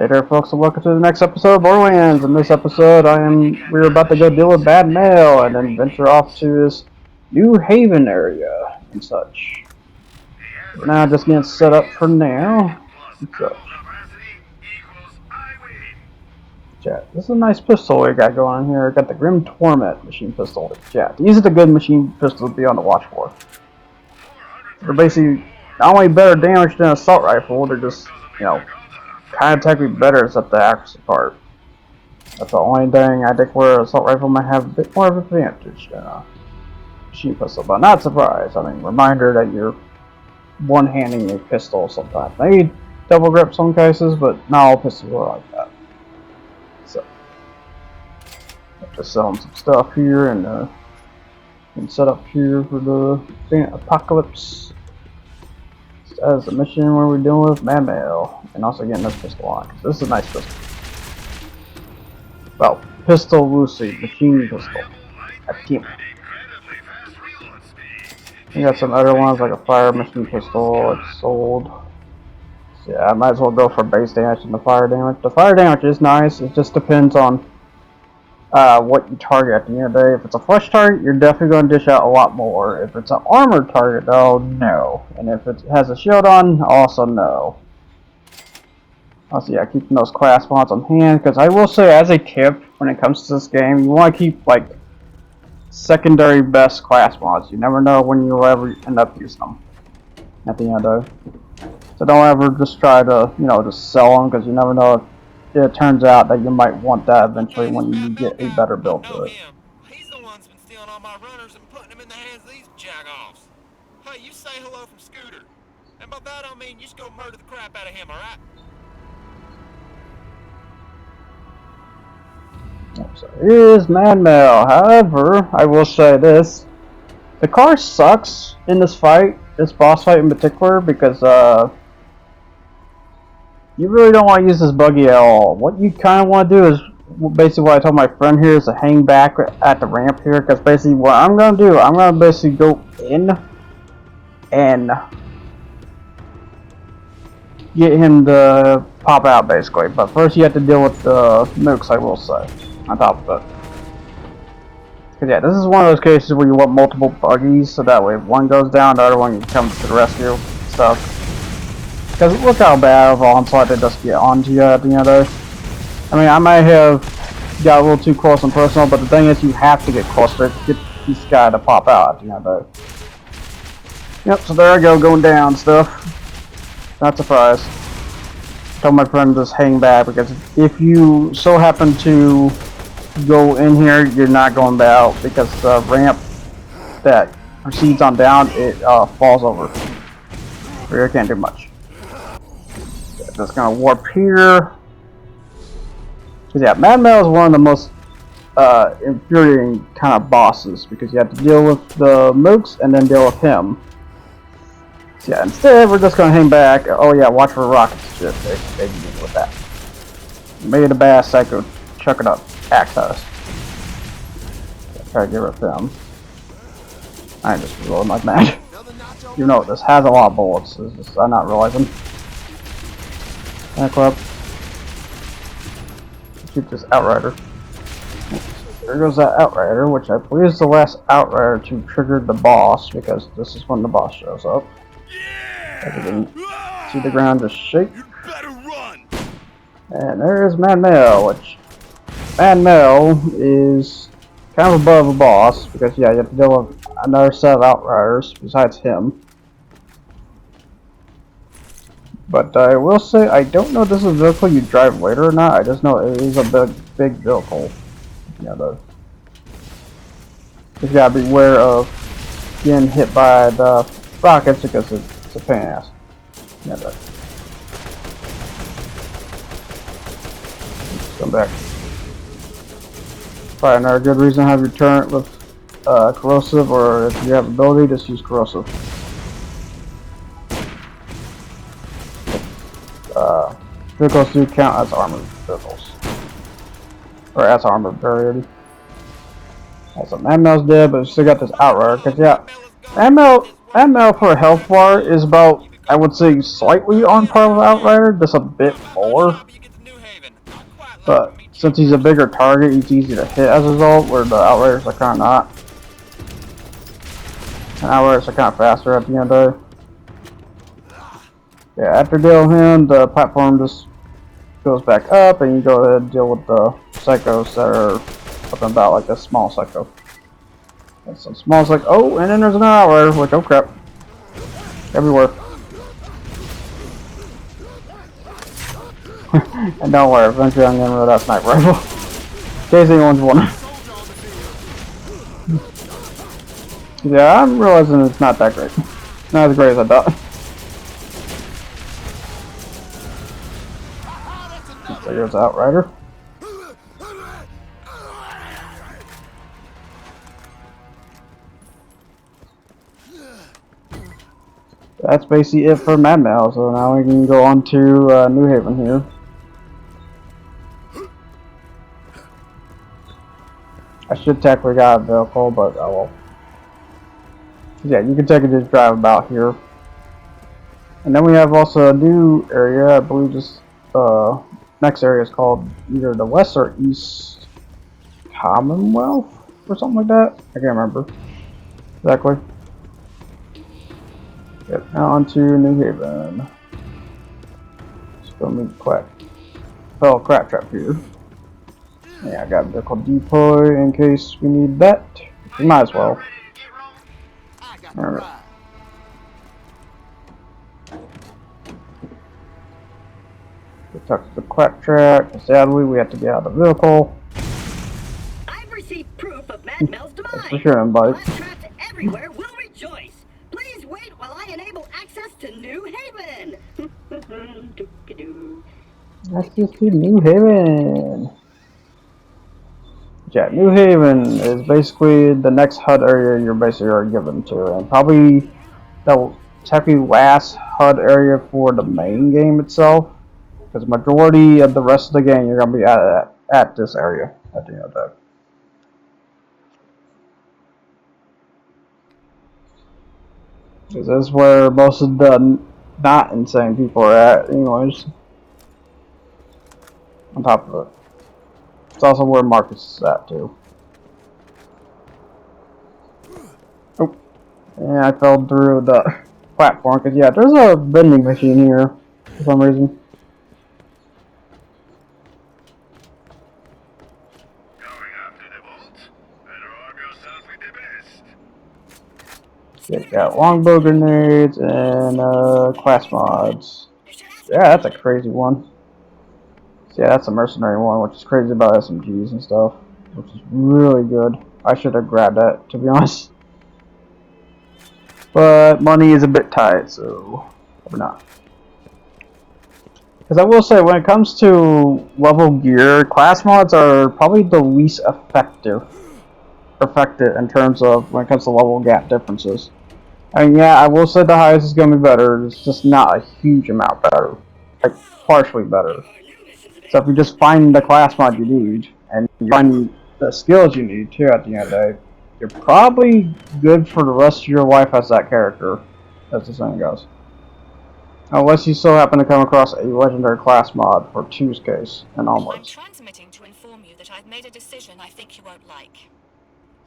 Hey there, folks, and welcome to the next episode of Borderlands. In this episode, we're about to go deal with bad mail and then venture off to this New Haven area and such. We're now just getting set up for now and such. Chat, this is a nice pistol we got going on here. We got the Grim Torment machine pistol. Chat, these are the good machine pistols to be on the watch for. They're basically not only better damage than an assault rifle, they're just, kind of technically better except the accuracy part. That's the only thing I think where assault rifle might have a bit more of an advantage than a machine pistol, but not surprised. I mean, reminder that you're one-handing a pistol sometimes. Maybe double grip some cases, but not all pistols are like that. So, just selling some stuff here and set up here for the apocalypse. As a mission where we're dealing with man mail and also getting this pistol on. This is a nice pistol. Well, pistol loosely, machine pistol. Team. We got some other ones like a fire machine pistol. It's sold. So yeah, I might as well go for base damage and the fire damage. The fire damage is nice. It just depends on what you target at the end of the day. If it's a flesh target, you're definitely going to dish out a lot more. If it's an armored target, though, no. And if it has a shield on, also no. Also, yeah, keeping those class mods on hand, because I will say, as a tip, when it comes to this game, you want to keep, like, secondary best class mods. You never know when you'll ever end up using them at the end of it. So don't ever just try to, just sell them, because you never know if it turns out that you might want that eventually when you get a better build to it. He's the one's been stealing all my runners and putting them in the hands of these jagoffs. Hey, you say hello from Scooter. And by that I mean you just go murder the crap out of him, alright? So here is man mail. However, I will say this. The car sucks in this fight, this boss fight in particular, because you really don't want to use this buggy at all. What you kind of want to do is, basically what I told my friend here, is to hang back at the ramp here, because basically what I'm going to do, I'm going to basically go in and get him to pop out basically. But first you have to deal with the nukes, I will say, on top of it. Because yeah, this is one of those cases where you want multiple buggies, so that way if one goes down, the other one comes to the rescue. Stuff. Because look how bad of onslaught they just get onto you at the end of it. I mean, I might have got a little too close and personal, but the thing is, you have to get closer to get this guy to pop out at the end of it. Yep, so there I go, going down stuff. Not surprised. Told my friend to just hang back, because if you so happen to go in here, you're not going out, because the ramp that proceeds on down, it falls over. So you can't do much. Just gonna warp here. Cause yeah, Mad Mail is one of the most infuriating kind of bosses, because you have to deal with the mooks and then deal with him. So yeah, instead we're just gonna hang back. Oh yeah, watch for rockets. Shit, they deal with that. Made a bad psycho, chuck it up, axe us. Try to get rid of them. I just reloading like mad. You know this has a lot of bullets. I'm not realizing. Back up. Shoot this outrider. There goes that outrider, which I believe is the last outrider to trigger the boss, because this is when the boss shows up. Everything. See the ground just shake. And there is Man Mail, which Man Mail is kind of above a boss, because yeah, you have to deal with another set of outriders besides him. But I will say, I don't know if this is a vehicle you drive later or not. I just know it is a big vehicle. Yeah, though. You gotta beware of getting hit by the rockets, because it's a pain in the ass. Yeah, though. Come back. Probably another good reason to have your turret with corrosive, or if you have ability, just use corrosive. Vehicles do count as armored vehicles. Or as armored variety. So Man Mail's dead, but we still got this outrider, because yeah, Man Mail for a health bar is about, I would say, slightly on par with Outrider, just a bit more. But since he's a bigger target, he's easy to hit as a result, where the Outriders are kind of not. And Outriders are kind of faster at the end of the day. Yeah, after dealing with him, the platform just goes back up, and you go ahead and deal with the psychos that are up and about, like this small psycho. And some small psycho. Oh, and then there's an Outrider, like, oh crap. Everywhere. And don't worry, eventually I'm gonna that sniper rifle. In case anyone's wondering. Yeah, I'm realizing it's not that great. Not as great as I thought. There's Outrider. That's basically it for Mad Max, so now we can go on to New Haven here. I should technically got a vehicle, but I will. Yeah, you can take it just drive about here. And then we have also a new area, I believe this next area is called either the West or East Commonwealth or something like that. I can't remember exactly. Yep, now on to New Haven. Let's go meet fellow Crap Trap here. Yeah, I got a vehicle deploy in case we need that. We might as well. Alright. We talked to the Quack Track. Sadly, we have to get out of the vehicle. I've received proof of Mad Mel's demise. Thanks for sharing, buddy. Quack Traps everywhere will rejoice. Please wait while I enable access to New Haven. Access to New Haven. Yeah, New Haven is basically the next HUD area you're basically are given to, and probably the technically last HUD area for the main game itself, because majority of the rest of the game you're gonna be at this area at the end of the day. Because this is where most of the not insane people are at, anyways. On top of it. It's also where Marcus is at, too. Oh. And I fell through the platform, because, yeah, there's a vending machine here, for some reason. Yeah, got longbow grenades and class mods. Yeah, that's a crazy one. Yeah, that's a mercenary one, which is crazy about SMGs and stuff, which is really good. I should have grabbed that, to be honest. But money is a bit tight, so probably not. Because I will say, when it comes to level gear, class mods are probably the least effective in terms of when it comes to level gap differences. I mean, yeah, I will say the highest is going to be better. It's just not a huge amount better, like partially better. So if you just find the class mod you need, and you find the skills you need too at the end of the day, you're probably good for the rest of your life as that character, as the saying goes. Unless you still happen to come across a legendary class mod for 2's case and onwards. I'm transmitting to inform you that I've made a decision I think you won't like.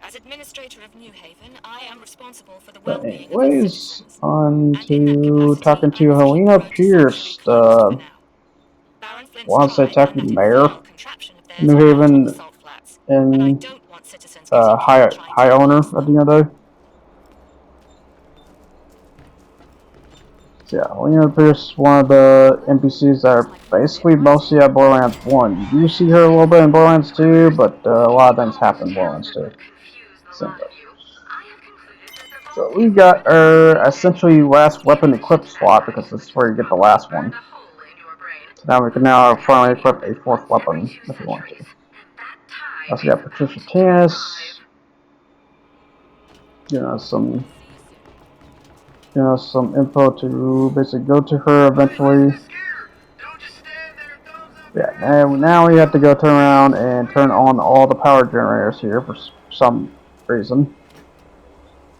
As administrator of New Haven, I am responsible for the well-being of its citizens. On to talking to Helena Pierce, want to say technically mayor, New Haven, and high owner at the end of the day. So yeah, Helena Pierce is one of the NPCs that are basically mostly at Borderlands 1. You do see her a little bit in Borderlands 2, but a lot of things happen in Borderlands 2. So we got our essentially last weapon equip slot, because this is where you get the last one. So now we can finally equip a 4th weapon if we want to. Also got Patricia Tannis. Some info to basically go to her eventually. Yeah, now we have to go turn around and turn on all the power generators here for some reason.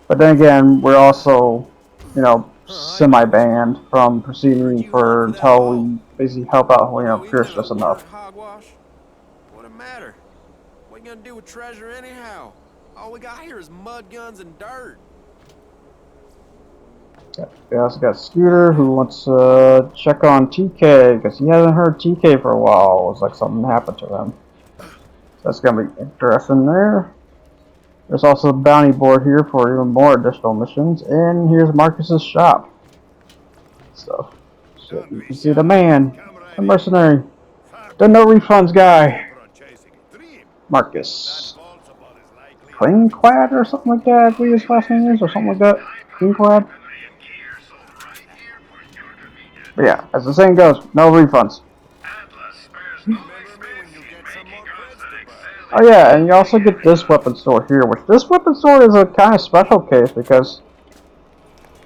But then again, we're also, semi-banned from proceeding until we basically help out, Pierce just enough. matter? What you gonna do with treasure anyhow? All we got here is mud guns and dirt. We also got Scooter who wants to check on TK because he hasn't heard TK for a while. It was like something happened to him. So that's gonna be interesting there. There's also a bounty board here for even more additional missions, and here's Marcus's shop. So you can see the man, the mercenary, the no refunds guy, Marcus. Cleanquad or something like that, I believe his last name is, or something like that. Cleanquad. But yeah, as the saying goes, no refunds. Oh yeah, and you also get this weapon store here, which this weapon store is a kind of special case because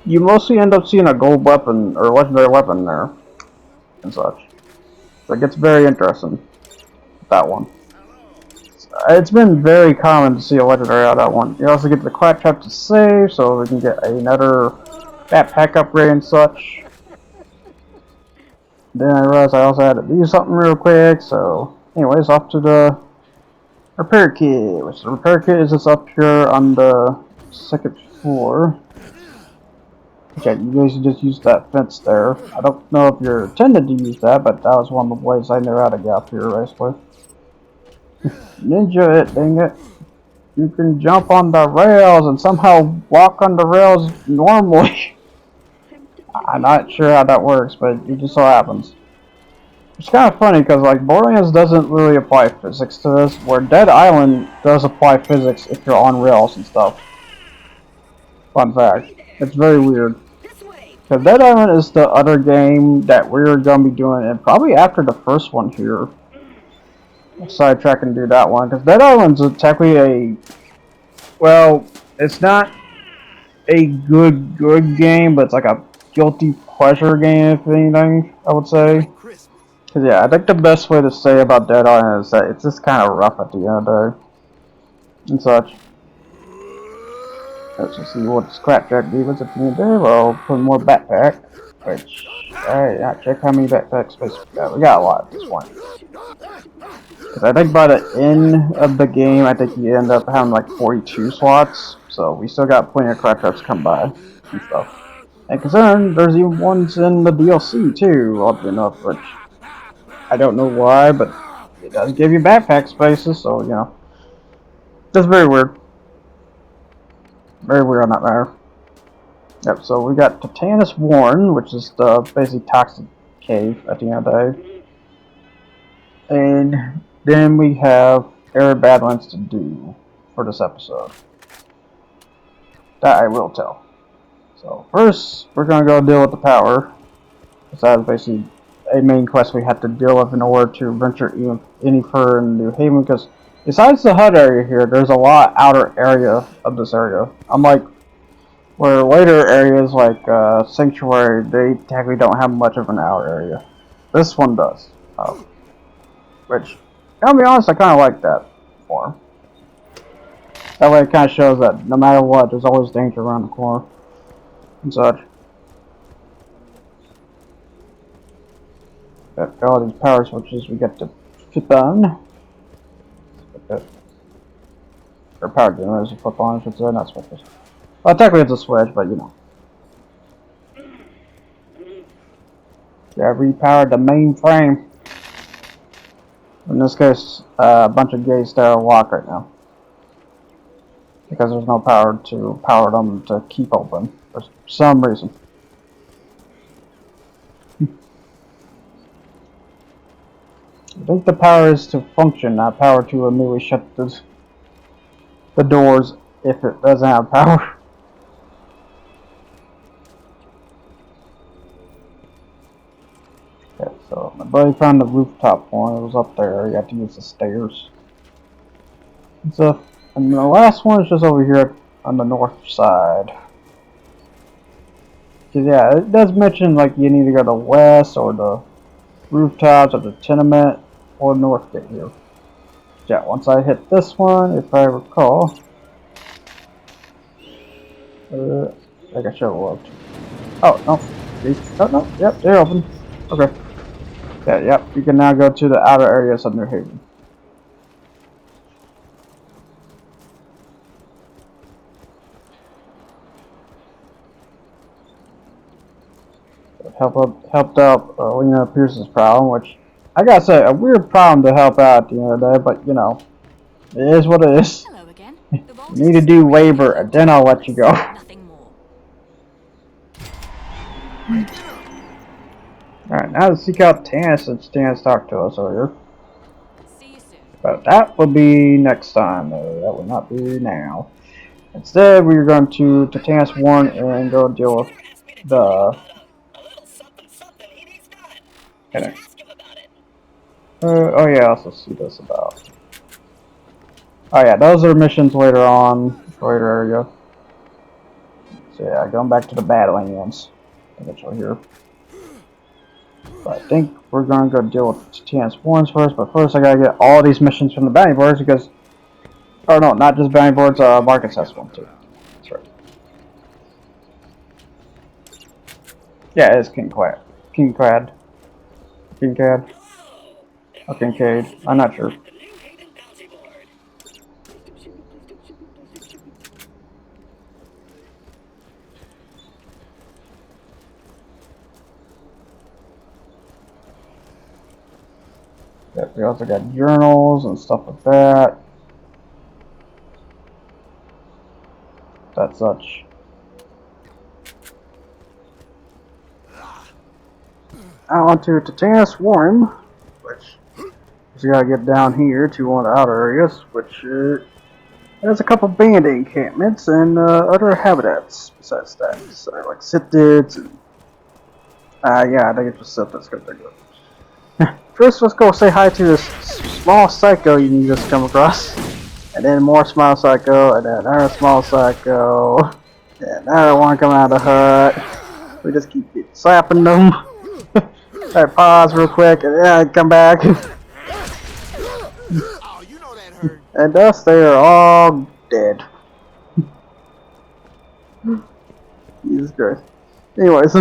you mostly end up seeing a gold weapon or legendary weapon there and such. So it gets very interesting, that one. It's been very common to see a legendary out of that one. You also get the claptrap to save, so we can get another backpack upgrade and such. Then I realized I also had to do something real quick, so anyways, off to the repair kit, which the repair kit is just up here on the second floor. Okay, you guys just use that fence there. I don't know if you're intended to use that, but that was one of the ways I knew how to get up here, basically. Ninja it, dang it. You can jump on the rails and somehow walk on the rails normally. I'm not sure how that works, but it just so happens. It's kind of funny because like Borderlands doesn't really apply physics to this, where Dead Island does apply physics if you're on rails and stuff. Fun fact. It's very weird. Because Dead Island is the other game that we're going to be doing, and probably after the first one here. Sidetrack and do that one, because Dead Island's technically a, well, it's not a good game, but it's like a guilty pleasure game, if anything, I would say. Because yeah, I think the best way to say about Dead Island is that it's just kind of rough at the end of the day and such. Let's just see what Scrapjack gave us at the end of the day. Well, put more backpack, which, alright, check how many backpack space we got. We got a lot at this point. Because I think by the end of the game, I think you end up having like 42 slots. So we still got plenty of crap to come by and stuff. And considering there's even ones in the DLC too, oddly enough, which I don't know why, but it does give you backpack spaces, so you know. That's very weird. Very weird on that matter. Yep, so we got Titanus Warren, which is the basically toxic cave at the end of the day. And then we have Arid Badlands to do for this episode. That I will tell. So first, we're going to go deal with the power. Because that is basically a main quest we have to deal with in order to venture any further in New Haven. Because besides the HUD area here, there's a lot outer area of this area. Unlike where later areas like Sanctuary, they technically don't have much of an outer area. This one does. Which, I'll be honest, I kind of like that more. That way it kind of shows that no matter what, there's always danger around the corner and such. Got all these power switches we get to flip on. Or power generators to flip on, I should say, not switches. Well, technically it's a switch, but you know. Yeah, repowered the mainframe. In this case, a bunch of gates that are locked right now. Because there's no power to power them to keep open for some reason. I think the power is to function, not power to immediately shut the doors if it doesn't have power. Okay, so my buddy found the rooftop one. It was up there. You have to use the stairs and stuff. And the last one is just over here on the north side. Cause yeah, it does mention like you need to go to the west or the rooftops or the tenement or north gate here. Yeah, once I hit this one, if I recall, I think I should have looked. Oh no, these, no, yep, they're open. Okay. Yeah, yep. You can now go to the outer areas of New Haven. helped out Lena Pierce's problem, which I gotta say a weird problem to help out at the end of the day, but you know, it is what it is. Hello again. You need to do labor, and then I'll let you go. Nothing more. Alright, now to seek out Tannis, since Tannis talked to us earlier. See you soon. But that will be next time, though. That will not be now. Instead, we're going to Tannis Warren and go deal with the... A little something something he needs done. You should ask him about it. oh yeah, I also see this about... Oh yeah, those are missions later on, later area. So yeah, going back to the Badlands, eventually here. But I think we're going to go deal with Tannis Warrens first, but first I gotta get all these missions from the bounty boards because... Oh no, not just bounty boards, Marcus has one too. That's right. Yeah, it is Kinclad. Kinclad. Kincad. Or Kincaid. I'm not sure. Yeah, we also got journals and stuff like that. That such. I want to Tannis Warren, which you gotta get down here to one of the outer areas, which has a couple bandit encampments and other habitats besides that. So, like Sithids and yeah, I think it's just Sithids because they're good. First, let's go say hi to this small psycho you can just come across. And then more small psycho, and then another small psycho. And another one coming out of the hut. We just keep slapping them. Alright, pause real quick, and then come back. Oh, you know that hurt. And thus they are all dead. Jesus Christ. Anyways.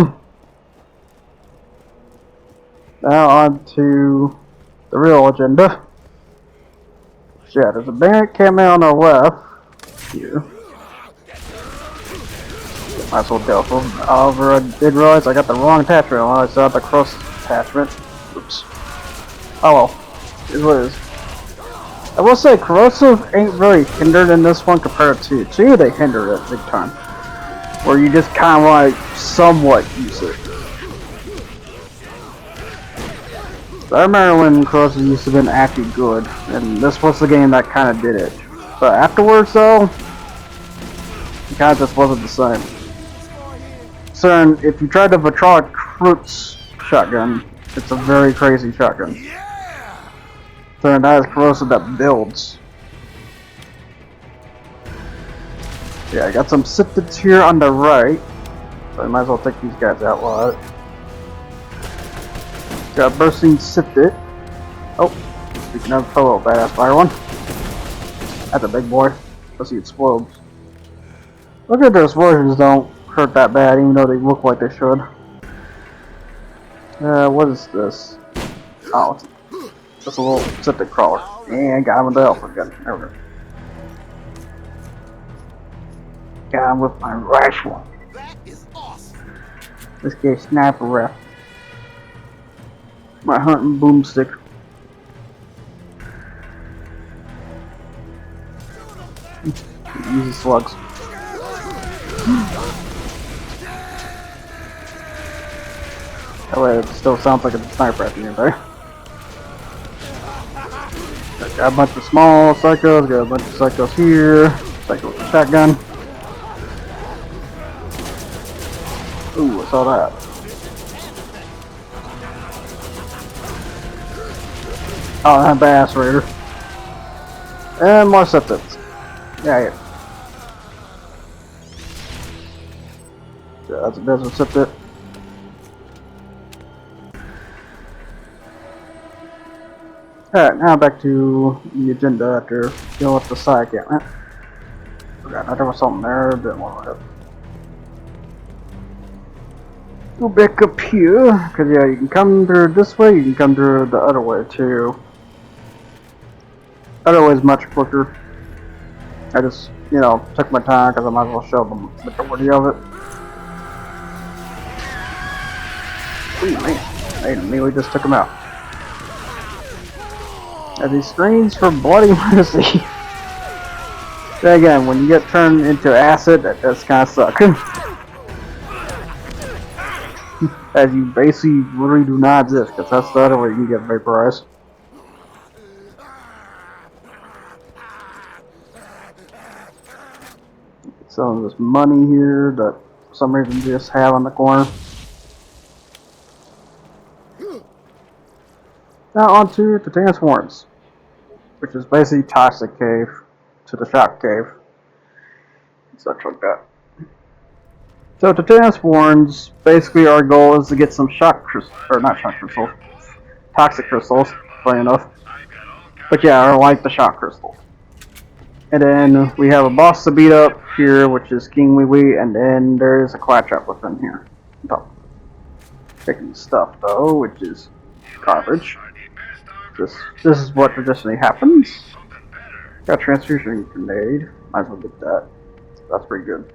Now on to the real agenda. Yeah, there's a bandit encampment on our left. Here. Might as well deal with them. However, I did realize I got the wrong attachment when I saw the cross attachment. Oops. Oh well. It is what it is. I will say, corrosive ain't really hindered in this one compared to 2. They hindered it big time. Where you just kind of like somewhat use it. I remember when corrosive used to have been actually good, and this was the game that kind of did it. But afterwards, though, it kind of just wasn't the same. So, if you tried the Vitrolic Fruits shotgun, it's a very crazy shotgun. So that is corrosive that builds. Yeah, I got some Sithids here on the right, so I might as well take these guys out while got bursting Sithid. Oh, speaking of a little badass fire one. That's a big boy. Let's see, it explodes. Look at their explosions don't hurt that bad, even though they look like they should. What is this? Oh, it's just a little Sithid crawler. And got him with the Alpha gun. There we go. Got him with my rash one. That is awesome. This guy's sniper rifle. My hunting boomstick. Easy slugs. That way it still sounds like a sniper at the end there. Got a bunch of small psychos, got a bunch of psychos here. Psycho with a shotgun. Ooh, I saw that. Oh, that Bass Raider. And more Sithids. Yeah. Yeah, that's a desert Sithid. Alright, now back to the agenda after dealing with the side camp. Forgot, there was something there, didn't want to have. Go back up here, because yeah, you can come through this way, you can come through the other way too. Other way is much quicker. I just, you know, took my time because I might as well show them the majority of it. Ooh, man. I immediately just took him out. And these screens for bloody mercy. Then again, when you get turned into acid, that does kind of suck. As you basically literally do not exist, because that's the other way you get vaporized. Some of this money here that for some reason just have on the corner. Now onto the transforms, which is basically toxic cave to the shock cave, such like that. So to transforms, basically our goal is to get some shock crystals, or not shock crystals, toxic crystals, funny enough. But yeah, I like the shock crystals. And then we have a boss to beat up here, which is King Wee Wee, and then there's a claptrap within here. Picking stuff though, which is garbage. This is what traditionally happens. Got a transfusion grenade. Might as well get that. That's pretty good.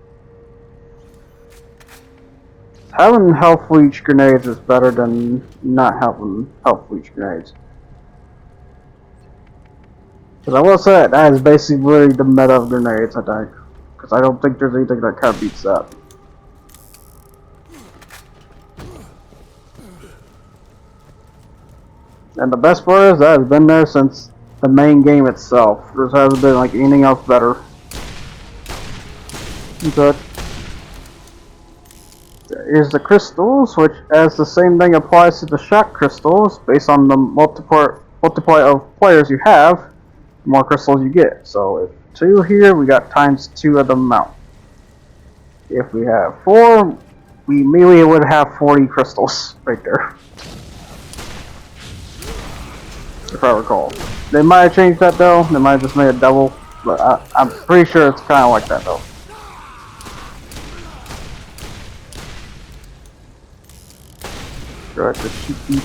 Having health leech grenades is better than not having health leech grenades. Because I will say that is basically really the meta of grenades, I think. Because I don't think there's anything that kind of beats that. And the best part is that has been there since the main game itself. There hasn't been like anything else better. But here's the crystals, which as the same thing applies to the shock crystals, based on the multiply of players you have, the more crystals you get. So if 2 here, we got times 2 of the amount. If we have 4, we immediately would have 40 crystals right there. If I recall. They might have changed that though, they might have just made it double, but I'm pretty sure it's kind of like that though. Right, just shoot these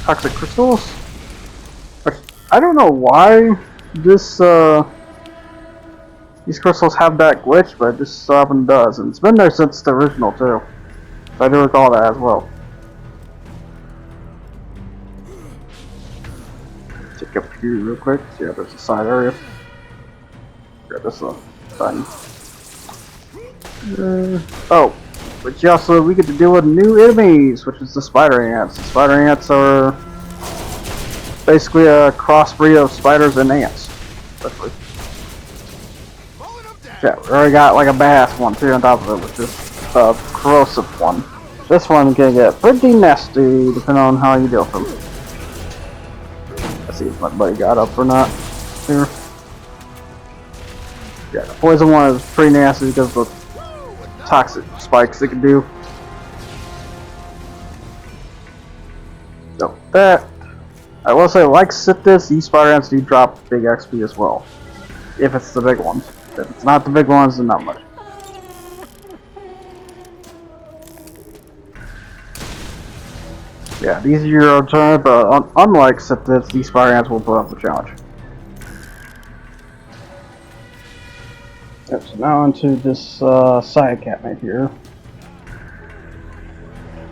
toxic crystals. Which, I don't know why this these crystals have that glitch, but it just so often does, and it's been there since the original too. So I do recall that as well. Check up here real quick. Yeah, there's a side area. Grab this button. Oh. But also, we get to deal with new enemies, which is the spider ants. The spider ants are basically a crossbreed of spiders and ants. Basically. Yeah, we already got like a badass one too on top of it, which is a corrosive one. This one can get pretty nasty depending on how you deal with them. Let's see if my buddy got up or not. Here. Yeah, the poison one is pretty nasty because of the toxic spikes they can do. So that I will say, like Sithis, these spider ants do drop big XP as well. If it's the big ones. If it's not the big ones, then not much. Yeah, these are your alternative, but unlike Sithis, these spider ants will put up the challenge. Yep, so now onto this side cabinet here.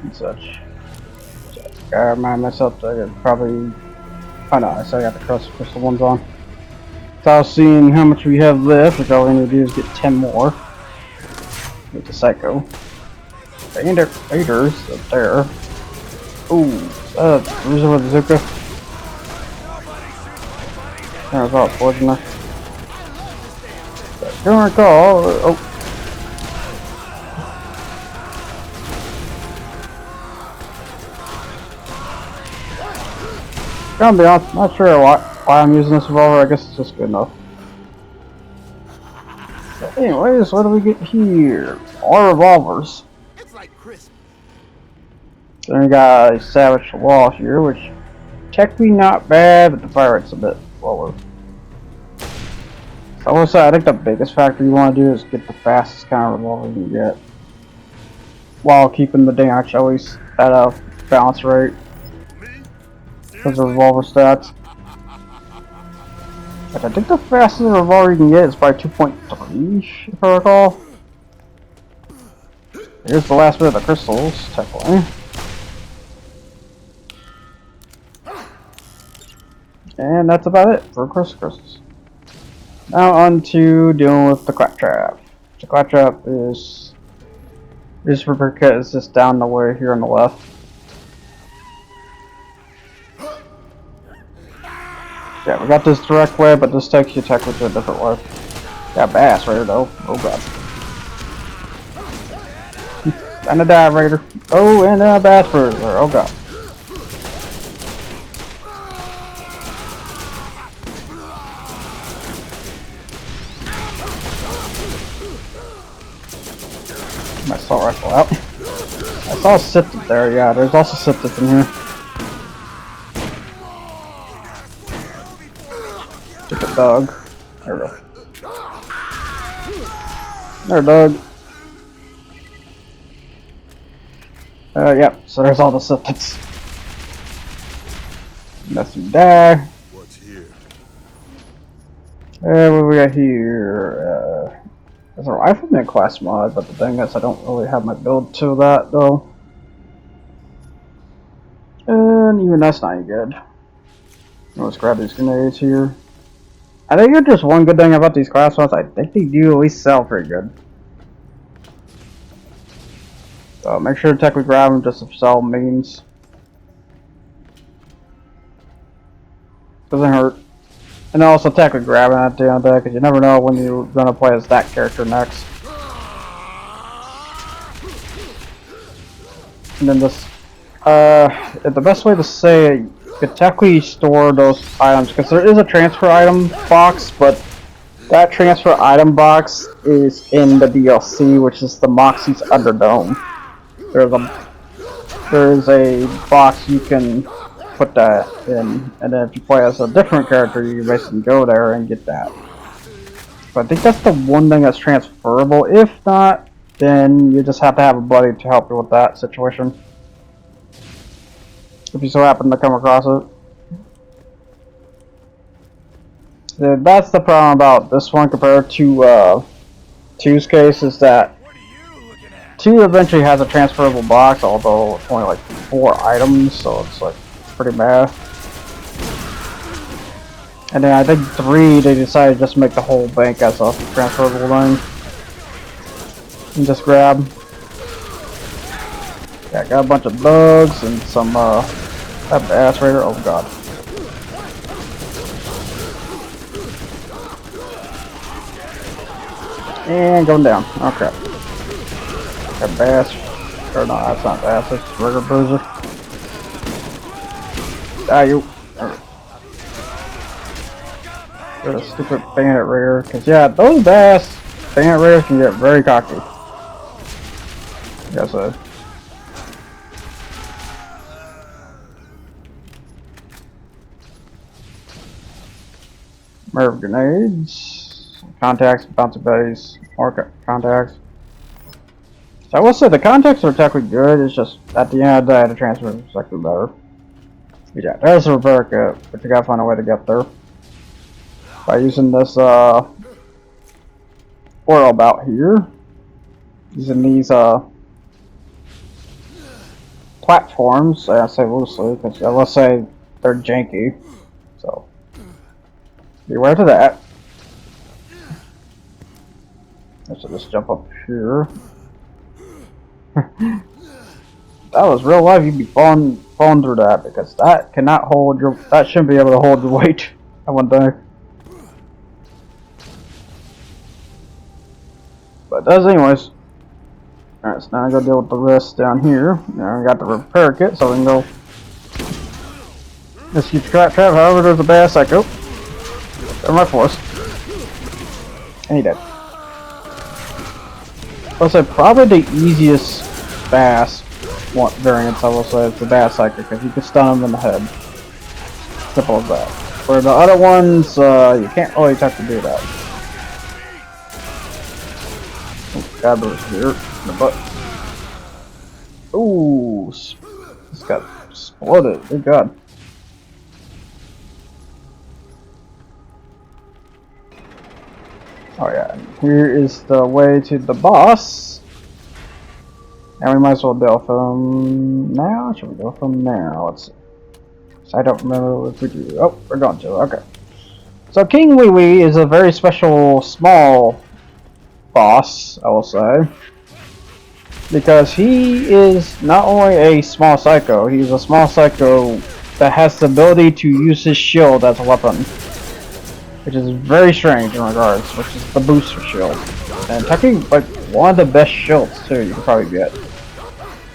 And such. So I gotta remind myself that I probably. Oh no, I still got the crystal ones on. So I was seeing how much we have left, which all we need to do is get 10 more. With the Psycho. Raiders up there. Ooh, Bruiser with the Zuka. There's all poisoner. Don't recall. Oh. Gotta be honest, not sure why I'm using this revolver. I guess it's just good enough. But anyways, what do we get here? More revolvers. It's like Christmas. Then we got a Savage Wall here, which technically not bad, but the fire rate's a bit lower. So I will say, I think the biggest factor you want to do is get the fastest kind of revolver you can get, while keeping the damage always at a balance rate because of revolver stats. But I think the fastest revolver you can get is probably 2.3, if I recall. Here's the last bit of the crystals, technically. And that's about it for Christmas. Now on to dealing with the claptrap. The claptrap is this repair is just down the way here on the left. Yeah, we got this direct way, but this takes you technically to a different way. Got bass raider though. Oh god. And a dive raider. Oh, and a bass raider. Oh god. My assault rifle out. I saw Sifted there, yeah, there's also Sifted in here. Get the dog. There we go. There, dog. Yep, so there's all the Sifteds. Nothing die. What's here? What do we got here? There's a rifleman class mod, but the thing is I don't really have my build to that though. And even that's not any good. Let's grab these grenades here. I think just one good thing about these class mods, I think they do at least sell pretty good. So make sure to technically grab them just to sell means. Doesn't hurt. And also technically grabbing at the end of the day, because you never know when you're going to play as that character next. And then this, the best way to say it, you could technically store those items, because there is a transfer item box, but that transfer item box is in the DLC, which is the Moxie's Underdome. There's a box you can put that in, and then if you play as a different character, you basically go there and get that. But I think that's the one thing that's transferable. If not, then you just have to have a buddy to help you with that situation. If you so happen to come across it. Yeah, that's the problem about this one compared to 2's case, is that 2 eventually has a transferable box, although it's only like 4 items, so it's like pretty bad. And then I think 3, they decided to just make the whole bank as a transferable thing. And just grab. Yeah, got a bunch of bugs and some that bass raider. Oh god. And going down. Oh crap. Got bass. Or no, that's not bass, that's regular bruiser. Ah, you. There's a stupid bandit raider. Cause yeah, those bass bandit raiders can get very cocky. Yes, Merv grenades, contacts, bouncy buddies, more contacts. So I will say the contacts are technically good, it's just at the end of the day the transfer is actually better. Yeah, there's a repair kit, but you gotta find a way to get there. By using this portal about here. Using these platforms, I say loosely, because I will say they're janky. So beware to that. So just jump up here. That was real life, you'd be falling through that, because that cannot hold your, that shouldn't be able to hold your weight. That one thing. But it does anyways. Alright, so now I gotta deal with the rest down here. Now I got the repair kit, so we can go. Let's keep the trap. However, there's a bass psycho. They're my force. And he dead. I'll say probably the easiest bass variants I will say is the bass psycho, because you can stun them in the head. Simple as that. For the other ones, you can't really have to do that. Oh, God, there's here in the butt. Ooh, this got exploded. Good God. Oh yeah, here is the way to the boss. And we might as well deal from now. Should we go from now? Let's see. I don't remember if we do. Oh, we're going to. Okay. So King Wee Wee is a very special small boss, I will say. Because he is not only a small psycho, he's a small psycho that has the ability to use his shield as a weapon. Which is very strange in regards, which is the booster shield. And technically, like, one of the best shields, too, you can probably get.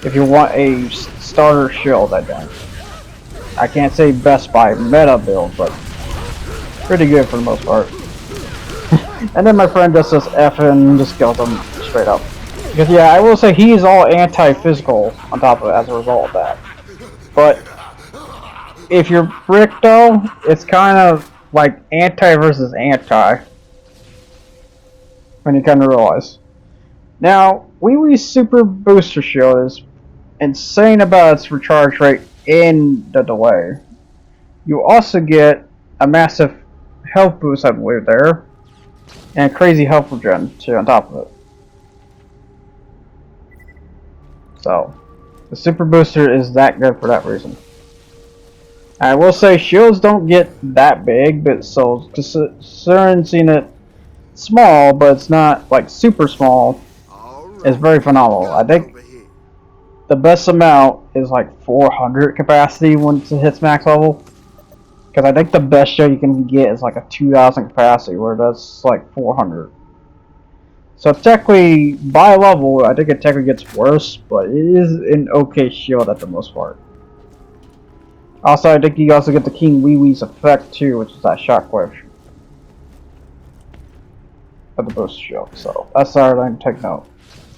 If you want a starter shield, I think. I can't say best by meta build, but pretty good for the most part. And then my friend just says F and just kills him straight up. Because yeah, I will say he's all anti-physical on top of it as a result of that. But if you're Brick though, it's kind of like anti versus anti. When you kind of realize. Now, Wee Wee's Super Booster Shield is insane about its recharge rate and the delay. You also get a massive health boost, I believe, there. And a crazy health regen, too, on top of it. So, the Super Booster is that good for that reason. I will say, shields don't get that big, but so, considering seeing it small, but it's not, like, super small, is very phenomenal. I think the best amount is, like, 400 capacity once it hits max level. Because I think the best shield you can get is, like, a 2000 capacity, where that's, like, 400. So technically, by level, I think it technically gets worse, but it is an okay shield at the most part. Also, I think you also get the King Wee Wee's effect too, which is that shockwave of the boost shield. So that's our line to take note.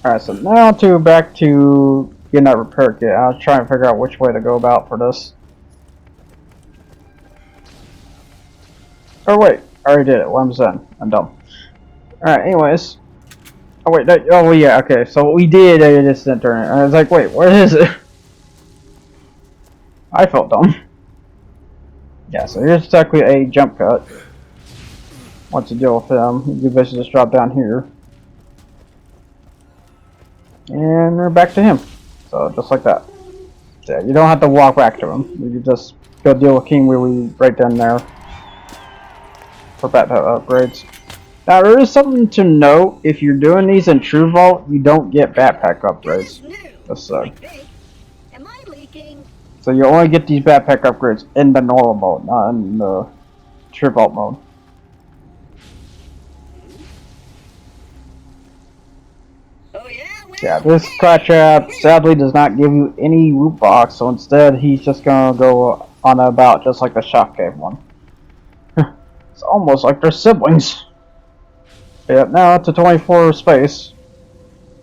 Alright, so now back to getting that repair kit. I was trying to figure out which way to go about for this. Oh wait, I already did it. What I'm saying, I'm dumb. Alright, anyways. Oh wait, oh yeah, okay, so what we did, I just didn't turn it. I was like, wait, where is it? I felt dumb. Yeah, so here's technically a jump cut. Once you deal with him, you basically just drop down here. And we're back to him. So, just like that. So, yeah, you don't have to walk back to him. You can just go deal with King Wee Wee right down there. For backpack upgrades. Now, there is something to note. If you're doing these in True Vault, you don't get backpack upgrades. Just so. Am I leaking? So you only get these backpack upgrades in the normal mode, not in the True Vault mode. Oh yeah? Well, Yeah, this Claptrap sadly does not give you any loot box, so instead he's just gonna go on about just like the Shock Cave one. It's almost like they're siblings. Yeah, now to 24 space,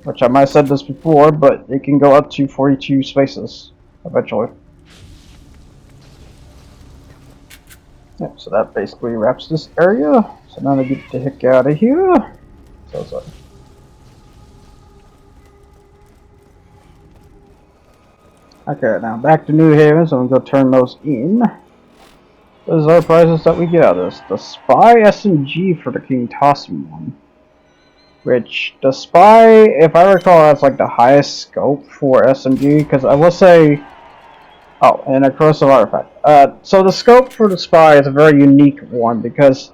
which I might have said this before, but it can go up to 42 spaces eventually. Yep, so that basically wraps this area. So now I get the heck out of here. So sorry. Okay, now back to New Haven, so I'm going to turn those in. Those are prizes that we get out of this. The Spy SMG for the King Tossum one. Which, the Spy, if I recall, that's like the highest scope for SMG, because I will say... Oh, and a corrosive artifact. So the scope for the Spy is a very unique one, because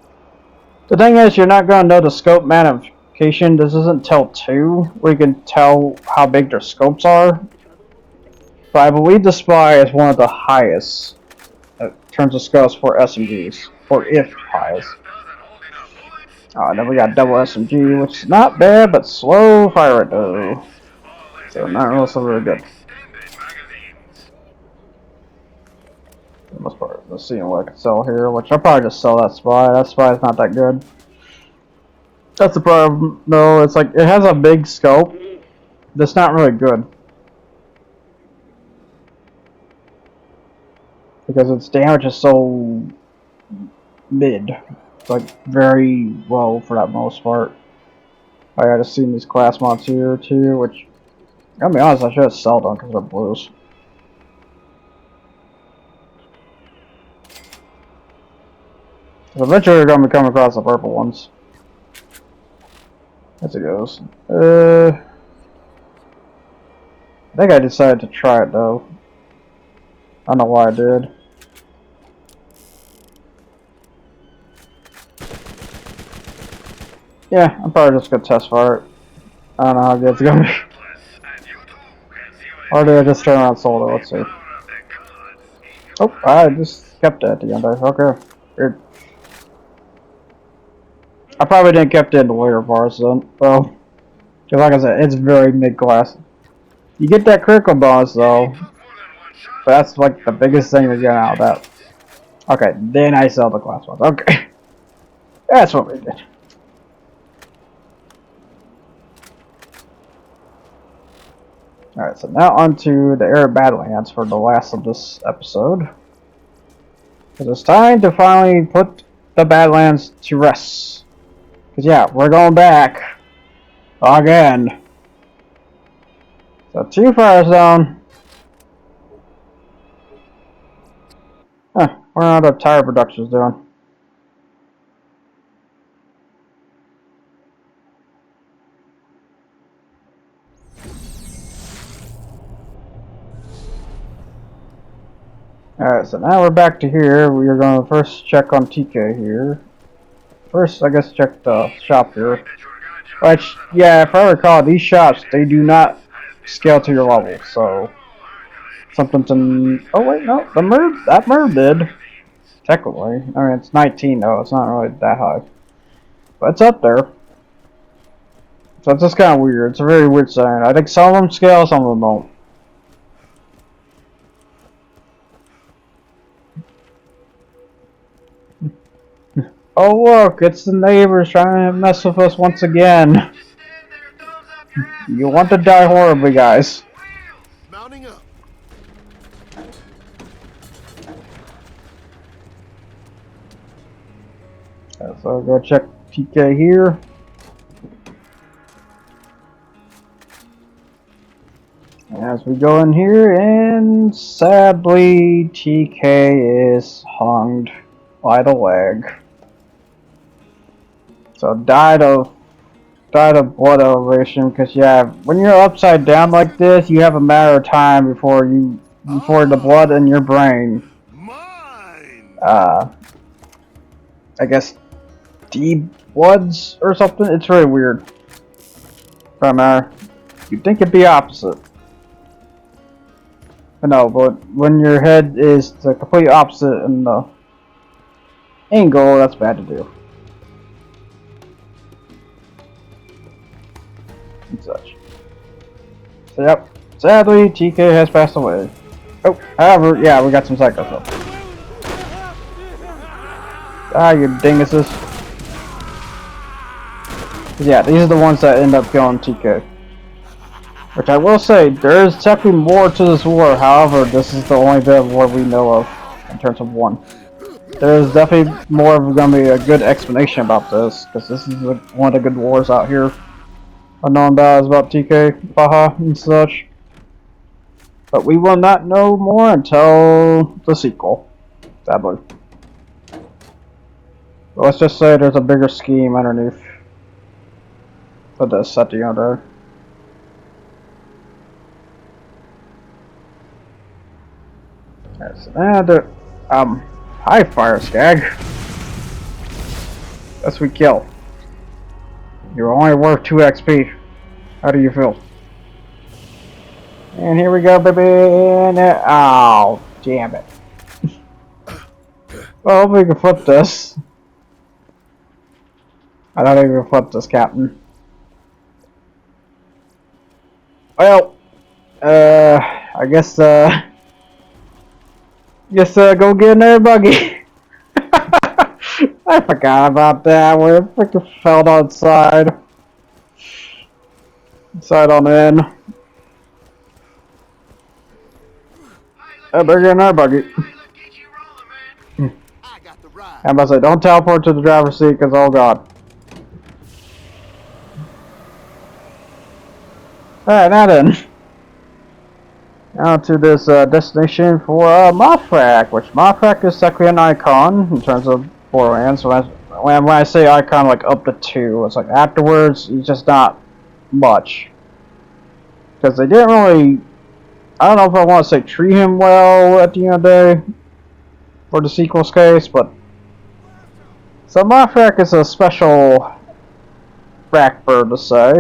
the thing is, you're not going to know the scope magnification. This isn't till 2, where you can tell how big their scopes are. But I believe the Spy is one of the highest in terms of scopes for SMGs, or if highest. Then we got double SMG, which is not bad, but slow fire rate though. So not also really good. For the most part, let's see what I can sell here, which I'll probably just sell that Spy. That Spy is not that good. That's the problem, though. It's like, it has a big scope. That's not really good. Because its damage is so mid. It's like very low for that most part. I gotta see these class mods here too, which, I'll be honest, I should have sold them because they're blues. So eventually we're gonna come across the purple ones. As it goes. I think I decided to try it though. I don't know why I did. Yeah, I'm probably just gonna test for it. I don't know how good it's gonna be. Or did I just turn around solo? Let's see. Oh, I just kept it at the end there. Okay. Weird. I probably didn't kept it in the later bars then, though. Because like I said, it's very mid-class. You get that critical bonus though. But that's like the biggest thing to get out of that. Okay, then I sell the class ones. Okay. That's what we did. Alright, so now onto the air Badlands for the last of this episode. Because it's time to finally put the Badlands to rest. Because yeah, we're going back. Again. So 2 Firestone. Huh, where are the tire productions doing? Alright, so now we're back to here. We are going to first check on TK here. First, I guess check the shop here. Which, yeah, if I recall, these shops, they do not scale to your level, so... Something to... Oh, wait, no, that MERV did. Technically. I mean, it's 19, though, it's not really that high. But it's up there. So it's just kind of weird. It's a very weird sign. I think some of them scale, some of them don't. Oh look, it's the neighbors trying to mess with us once again. You want to die horribly, guys. Mounting up. So I'll go check TK here. As we go in here, and sadly, TK is hung by the leg. So died of blood elevation. Because yeah, when you're upside down like this, you have a matter of time before the blood in your brain, I guess, de-bloods or something. It's really weird. From you'd think it'd be opposite. No, but when your head is the complete opposite in the angle, that's bad to do. And such. So yep, sadly TK has passed away. Oh, however, yeah, we got some psycho stuff. Ah, you dinguses. Yeah, these are the ones that end up killing TK. Which I will say, there is technically more to this war, however, this is the only bit of war we know of, in terms of one. There is definitely more of going to be a good explanation about this, because this is one of the good wars out here. Unknown battles about TK, Baja, and such. But we will not know more until the sequel, sadly. But let's just say there's a bigger scheme underneath for this at the end there. So now the high fire skag. That's we kill. You're only worth 2 XP. How do you feel? And here we go, baby. And oh, damn it. Well, hopefully we can flip this. I don't think we can flip this, Captain. Well, I guess go get another buggy. I forgot about that. We're freaking fell outside. Side on in. I better get another buggy. I'm about to say, don't teleport to the driver's seat, because oh god. Alright, now then. Now to this destination for Mothrack, which Mothrack is technically an icon in terms of Borderlands. So when I say icon, like up to 2, it's like afterwards, he's just not much. Because they didn't really, I don't know if I want to say treat him well at the end of the day for the sequel's case, but so Mothrack is a special rack bird to say.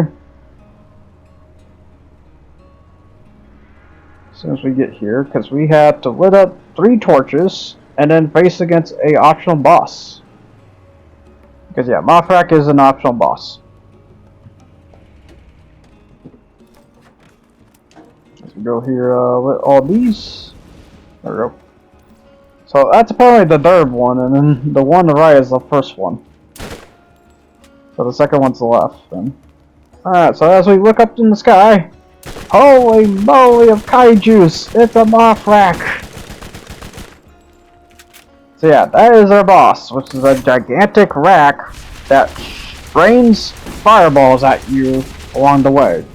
As soon as we get here, because we have to lit up 3 torches and then face against a optional boss. Because yeah, Mothrack is an optional boss. Let's go here, lit all these. There we go. So that's apparently the third one, and then the one to the right is the first one. So the second one's the left, then. Alright, so as we look up in the sky, holy moly of kaijus! It's a Mothrack! So yeah, that is our boss, which is a gigantic rack that rains fireballs at you along the way.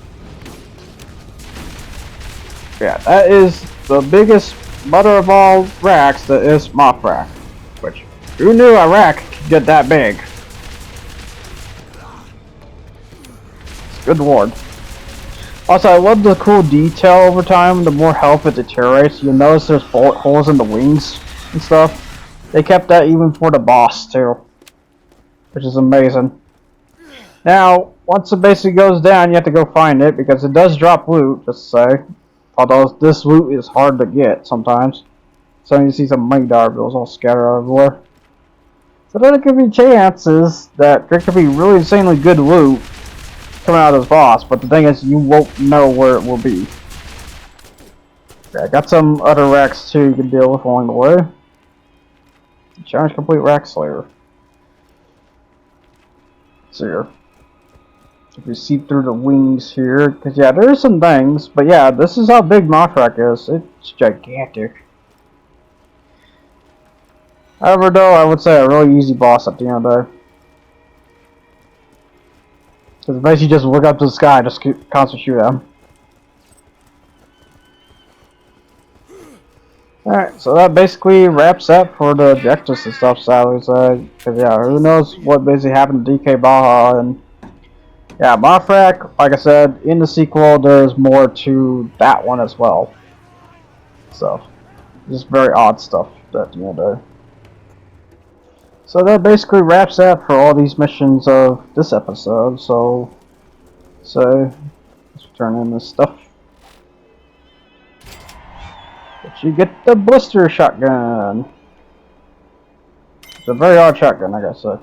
Yeah, that is the biggest mother of all racks that is Mothrack. Which, who knew a rack could get that big? Good lord. Also, I love the cool detail over time. The more health it deteriorates, you'll notice there's bullet holes in the wings and stuff. They kept that even for the boss too, which is amazing. Now, once it basically goes down, you have to go find it because it does drop loot, just to say. Although this loot is hard to get sometimes. So you see some money dollar bills all scattered everywhere. So there could be chances that there could be really insanely good loot coming out of this boss, but the thing is, you won't know where it will be. Okay, I got some other racks too you can deal with along the way. Challenge complete, rack slayer. So here, if you see through the wings here, because yeah, there's some things, but yeah, this is how big Mothrack is. It's gigantic. However, though, I would say a really easy boss at the end of the day. Because basically just look up to the sky, just constantly shoot at him. Alright, so that basically wraps up for the objectives and stuff, sadly. Because yeah, who knows what basically happened to DK Baja. And yeah, Mothrack, like I said, in the sequel, there's more to that one as well. So, just very odd stuff at the end of the day. So that basically wraps up for all these missions of this episode. So let's turn in this stuff. But you get the blister shotgun. It's a very odd shotgun, I gotta say.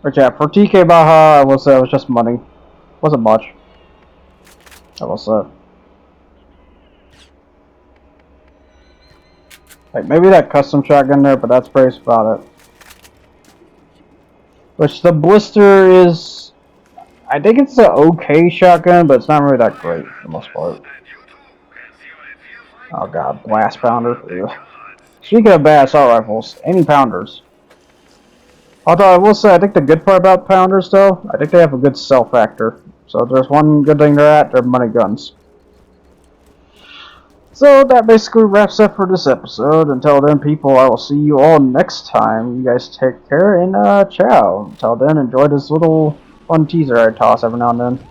But yeah, for TK Baja, I will say it was just money. Wasn't much. I will say. Like maybe that custom shotgun there, but that's pretty about it. Which the blister is, I think it's an okay shotgun, but it's not really that great for the most part. Oh god, blast pounder. Ew. Speaking of bad assault rifles, any pounders. Although I will say, I think the good part about pounders though, I think they have a good sell factor. So if there's one good thing they're at, they're money guns. So that basically wraps up for this episode. Until then, people, I will see you all next time. You guys take care and ciao. Until then, enjoy this little fun teaser I toss every now and then.